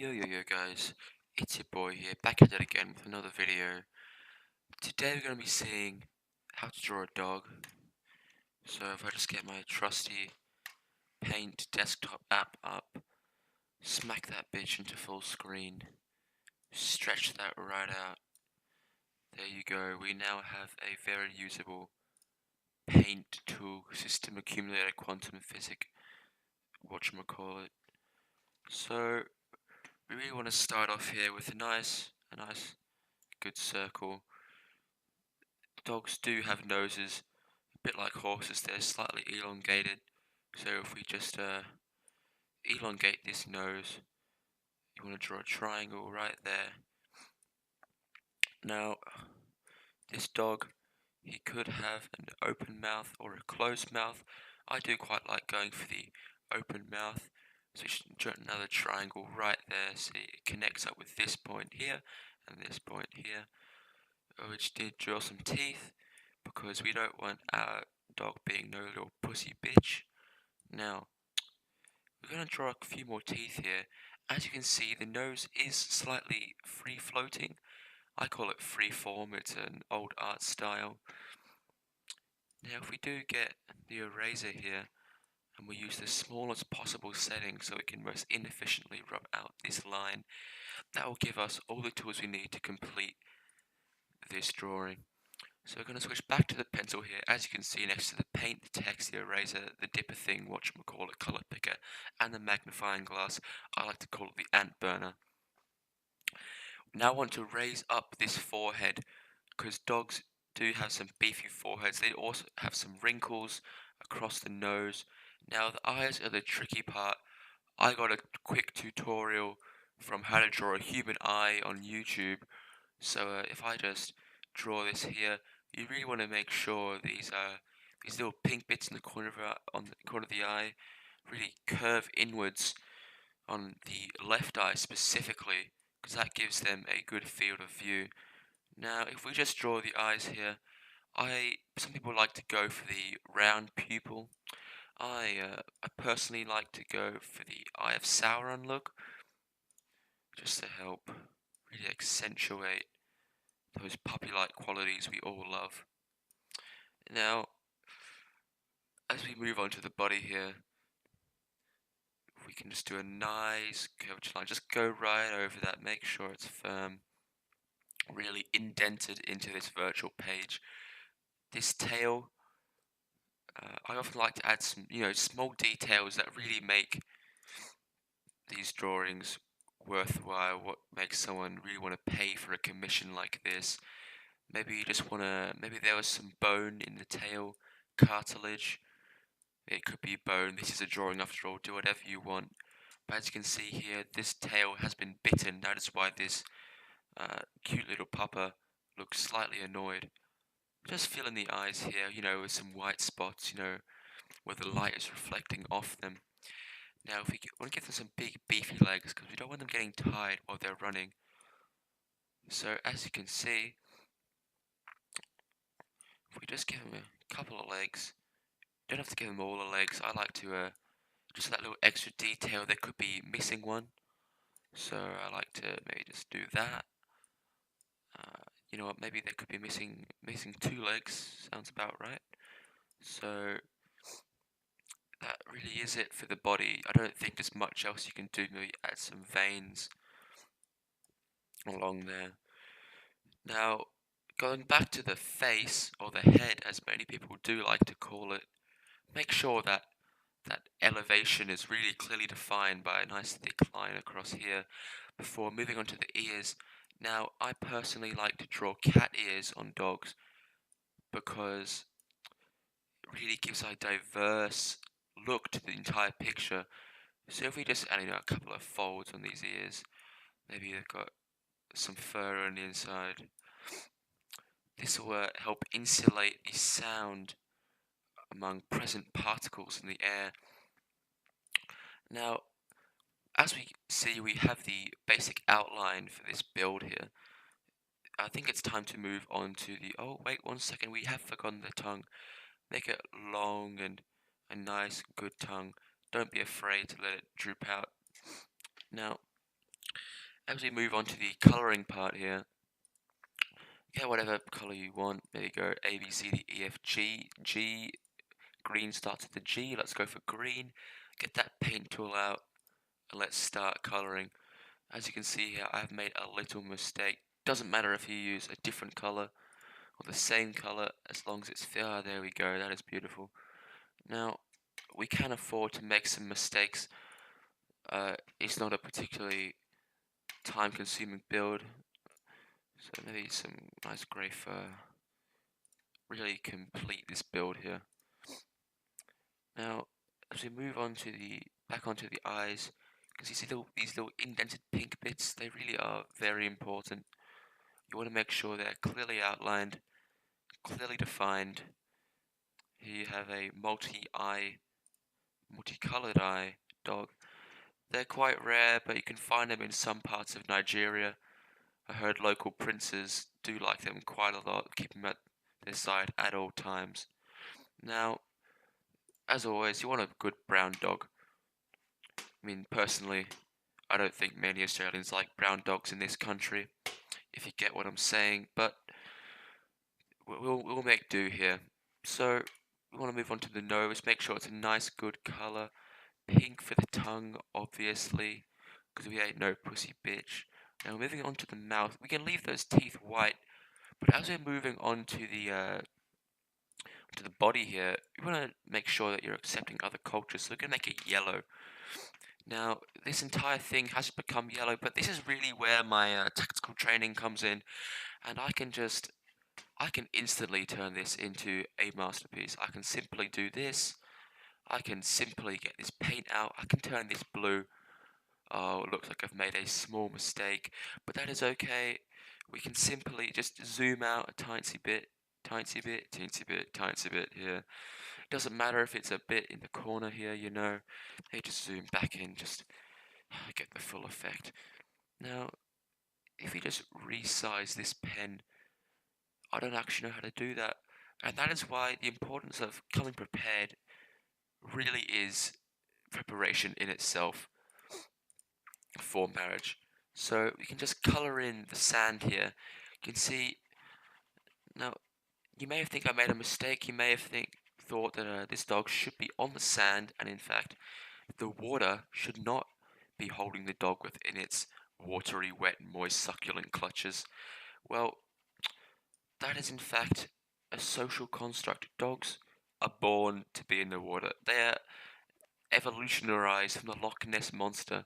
Yo guys, it's your boy here, back at it again with another video. Today we're going to be seeing how to draw a dog. So if I just get my trusty Paint desktop app up, smack that bitch into full screen, stretch that right out. There you go, we now have a very usable Paint tool, system accumulator quantum physics, whatchamacallit. So we really want to start off here with a nice good circle. Dogs do have noses, a bit like horses, they're slightly elongated. So if we just elongate this nose, you want to draw a triangle right there. Now, this dog, he could have an open mouth or a closed mouth. I do quite like going for the open mouth. So you should draw another triangle right there, so it connects up with this point here and this point here. Which did draw some teeth, because we don't want our dog being no little pussy bitch. Now, we're going to draw a few more teeth here. As you can see, the nose is slightly free floating. I call it free form, it's an old art style. Now if we do get the eraser here, and we use the smallest possible setting so we can most inefficiently rub out this line, that will give us all the tools we need to complete this drawing. So we're going to switch back to the pencil here. As you can see next to the paint, the text, the eraser, the dipper thing, whatchamacallit, color picker, and the magnifying glass, I like to call it the ant burner. Now I want to raise up this forehead, because dogs do have some beefy foreheads. They also have some wrinkles across the nose. Now the eyes are the tricky part. I got a quick tutorial from how to draw a human eye on YouTube. So if I just draw this here, you really want to make sure these little pink bits in the corner on the corner of the eye really curve inwards on the left eye specifically, because that gives them a good field of view. Now, if we just draw the eyes here, some people like to go for the round pupil. I personally like to go for the Eye of Sauron look, just to help really accentuate those puppy-like qualities we all love. Now, as we move on to the body here, we can just do a nice curvature line. Just go right over that, make sure it's firm, really indented into this virtual page. This tail, I often like to add some, small details that really make these drawings worthwhile, what makes someone really want to pay for a commission like this. Maybe you just want to, maybe there was some bone in the tail, cartilage. It could be bone. This is a drawing after all. Do whatever you want. But as you can see here, this tail has been bitten. That is why this cute little pupper looks slightly annoyed. Just fill in the eyes here, with some white spots, where the light is reflecting off them. Now, if we want to give them some big beefy legs, because we don't want them getting tired while they're running. So, as you can see, if we just give them a couple of legs, don't have to give them all the legs. I like to, just that little extra detail, there could be missing one. So, I like to maybe just do that. You know what, maybe there could be missing 2 legs, sounds about right. So, that really is it for the body. I don't think there's much else you can do. Maybe add some veins along there. Now, going back to the face, or the head as many people do like to call it, make sure that that elevation is really clearly defined by a nice thick line across here before moving on to the ears. Now, I personally like to draw cat ears on dogs because it really gives a diverse look to the entire picture. So if we just add a couple of folds on these ears, maybe they've got some fur on the inside, this will help insulate the sound among present particles in the air. Now, as we see, we have the basic outline for this build here. I think it's time to move on to the, oh wait 1 second, we have forgotten the tongue. Make it long and a nice good tongue. Don't be afraid to let it droop out. Now, as we move on to the coloring part here, get whatever color you want. There you go, A, B, C, D, E, F, G, G. Green starts with the G. Let's go for green. Get that paint tool out and let's start coloring. As you can see here, I've made a little mistake. Doesn't matter if you use a different color or the same color, as long as it's fair. Ah, there we go, that is beautiful. Now, we can afford to make some mistakes. It's not a particularly time-consuming build, so maybe some nice grey fur. Really complete this build here. Now, as we move on to back onto the eyes, you can see these little indented pink bits. They really are very important. You want to make sure they're clearly outlined, clearly defined. Here you have a multicolored eye dog. They're quite rare, but you can find them in some parts of Nigeria. I heard local princes do like them quite a lot, keep them at their side at all times. Now, as always, you want a good brown dog. I mean, personally, I don't think many Australians like brown dogs in this country, if you get what I'm saying, but we'll make do here. So, we want to move on to the nose, make sure it's a nice, good color. Pink for the tongue, obviously, because we ain't no pussy bitch. Now, moving on to the mouth, we can leave those teeth white, but as we're moving on to the body here, you want to make sure that you're accepting other cultures, so we're going to make it yellow. Now, this entire thing has become yellow, but this is really where my tactical training comes in, and I can instantly turn this into a masterpiece. I can simply do this. I can simply get this paint out. I can turn this blue. Oh, it looks like I've made a small mistake, but that is okay. We can simply just zoom out a tiny bit, teensy bit here. Doesn't matter if it's a bit in the corner here, you know. Hey, just zoom back in, just get the full effect. Now, if you just resize this pen, I don't actually know how to do that. And that is why the importance of coming prepared really is preparation in itself for marriage. So we can just color in the sand here. You can see, now you may have think I made a mistake. You may have thought that this dog should be on the sand, and in fact, the water should not be holding the dog within its watery, wet, moist, succulent clutches. Well, that is in fact a social construct. Dogs are born to be in the water. They are evolutionarized from the Loch Ness monster,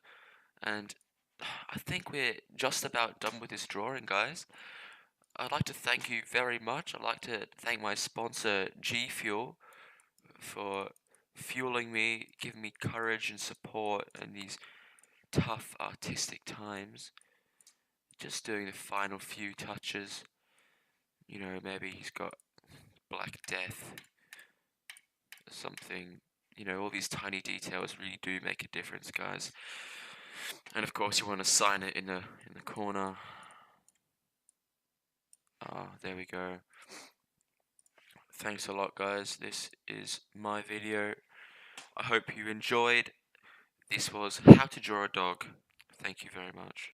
and I think we're just about done with this drawing, guys. I'd like to thank you very much. I'd like to thank my sponsor, G Fuel, for fueling me, giving me courage and support in these tough artistic times. Just doing the final few touches. You know, maybe he's got Black Death or something. You know, all these tiny details really do make a difference, guys. And of course, you want to sign it in the corner. There we go. Thanks a lot, guys. This is my video. I hope you enjoyed. This was how to draw a dog. Thank you very much.